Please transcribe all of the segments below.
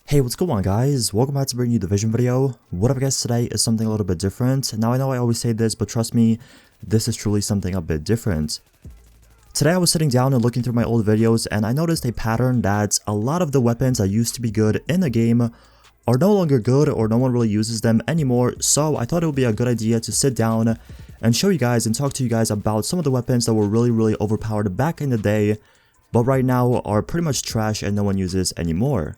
Hey, what's going on guys? Welcome back to a brand new Division video. What up guys, today is something a little bit different. Now I know I always say this, but trust me, this is truly something a bit different. Today I was sitting down and looking through my old videos and I noticed a pattern that a lot of the weapons that used to be good in the game are no longer good or no one really uses them anymore. So I thought it would be a good idea to sit down and show you guys and talk to you guys about some of the weapons that were really overpowered back in the day, but right now are pretty much trash and no one uses anymore.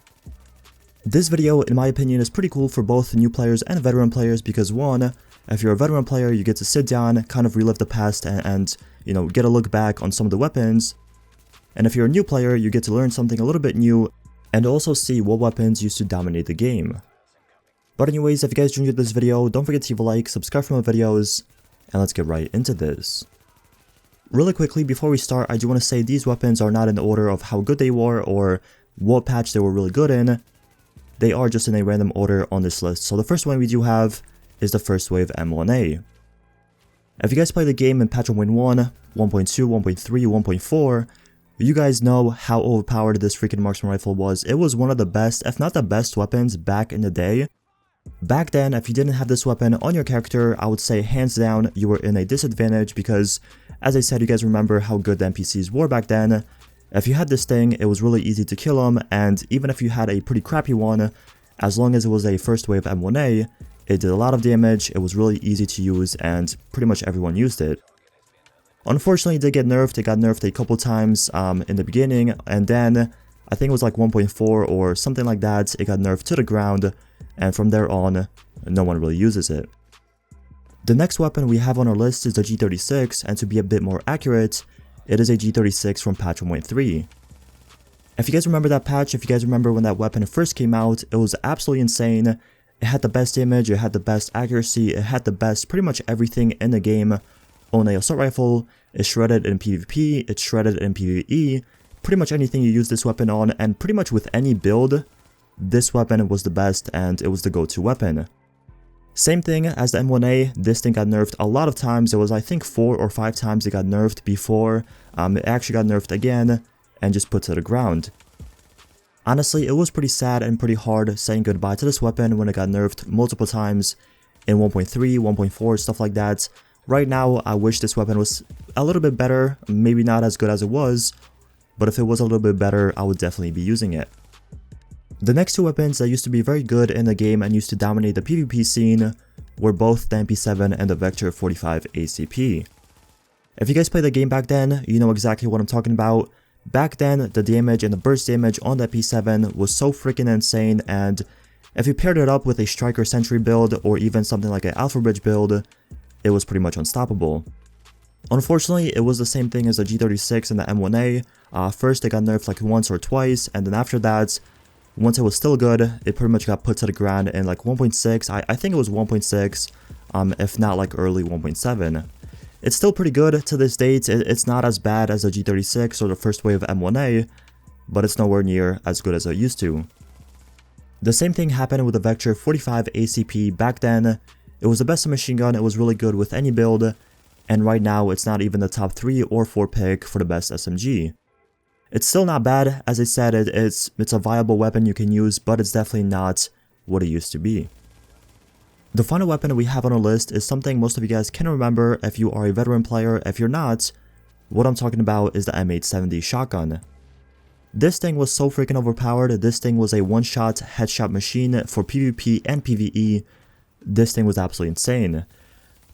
This video, in my opinion, is pretty cool for both new players and veteran players because one, if you're a veteran player, you get to sit down, kind of relive the past and you know, get a look back on some of the weapons. And if you're a new player, you get to learn something a little bit new and also see what weapons used to dominate the game. But anyways, if you guys enjoyed this video, don't forget to leave a like, subscribe for more videos, and let's get right into this. Really quickly, before we start, I do want to say these weapons are not in the order of how good they were or what patch they were really good in. They are just in a random order on this list. So the first one we do have is the first wave M1A. If you guys play the game in patch 1.1, 1.2, 1.3, 1.4, you guys know how overpowered this freaking marksman rifle was. It was one of the best, if not the best weapons back in the day. Back then, if you didn't have this weapon on your character, I would say hands down you were in a disadvantage because, as I said, you guys remember how good the NPCs were back then. If you had this thing, it was really easy to kill them, and even if you had a pretty crappy one, as long as it was a first wave M1A, it did a lot of damage, it was really easy to use, and pretty much everyone used it. Unfortunately, it did get nerfed. It got nerfed a couple times in the beginning, and then, I think it was like 1.4 or something like that, it got nerfed to the ground, and from there on, no one really uses it. The next weapon we have on our list is the G36, and to be a bit more accurate, it is a G36 from patch 1.3. If you guys remember that patch, if you guys remember when that weapon first came out, it was absolutely insane. It had the best damage, it had the best accuracy, it had the best pretty much everything in the game. On a assault rifle, it's shredded in PvP, it's shredded in PvE, pretty much anything you use this weapon on, and pretty much with any build, this weapon was the best and it was the go-to weapon. Same thing as the M1A, this thing got nerfed a lot of times. It was I think 4 or 5 times it got nerfed before it actually got nerfed again and just put to the ground. Honestly, it was pretty sad and pretty hard saying goodbye to this weapon when it got nerfed multiple times in 1.3, 1.4, stuff like that. Right now, I wish this weapon was a little bit better, maybe not as good as it was, but if it was a little bit better, I would definitely be using it. The next two weapons that used to be very good in the game and used to dominate the PvP scene were both the MP7 and the Vector 45 ACP. If you guys played the game back then, you know exactly what I'm talking about. Back then, the damage and the burst damage on the MP7 was so freaking insane, and if you paired it up with a Striker Sentry build or even something like an Alpha Bridge build, it was pretty much unstoppable. Unfortunately, it was the same thing as the G36 and the M1A. First, it got nerfed like once or twice, and then after that, once it was still good, it pretty much got put to the ground in like 1.6, I think it was 1.6, if not like early 1.7. It's still pretty good to this date. It's not as bad as the G36 or the first wave M1A, but it's nowhere near as good as it used to. The same thing happened with the Vector 45 ACP back then. It was the best machine gun, it was really good with any build, and right now it's not even the top 3 or 4 pick for the best SMG. It's still not bad, as I said, it's a viable weapon you can use, but it's definitely not what it used to be. The final weapon we have on our list is something most of you guys can remember if you are a veteran player. If you're not, what I'm talking about is the M870 shotgun. This thing was so freaking overpowered. This thing was a one-shot headshot machine for PvP and PvE. This thing was absolutely insane.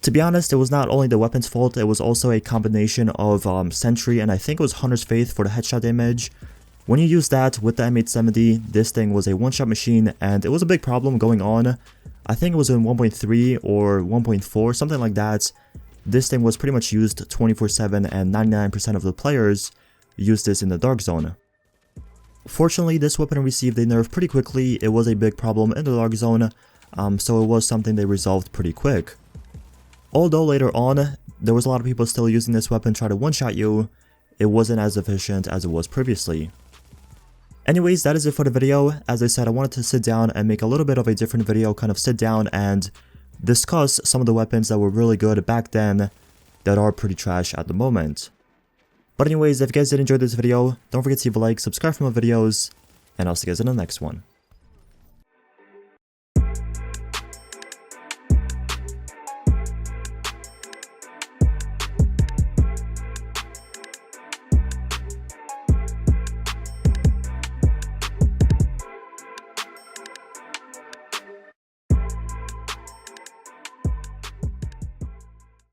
To be honest, it was not only the weapon's fault, it was also a combination of Sentry and I think it was Hunter's Faith for the headshot damage. When you use that with the M870, this thing was a one-shot machine and it was a big problem going on. I think it was in 1.3 or 1.4, something like that. This thing was pretty much used 24/7 and 99% of the players used this in the Dark Zone. Fortunately, this weapon received a nerf pretty quickly. It was a big problem in the Dark Zone, so it was something they resolved pretty quick. Although later on, there was a lot of people still using this weapon try to one-shot you, it wasn't as efficient as it was previously. Anyways, that is it for the video. As I said, I wanted to sit down and make a little bit of a different video, kind of sit down and discuss some of the weapons that were really good back then that are pretty trash at the moment. But anyways, if you guys did enjoy this video, don't forget to leave a like, subscribe for more videos, and I'll see you guys in the next one.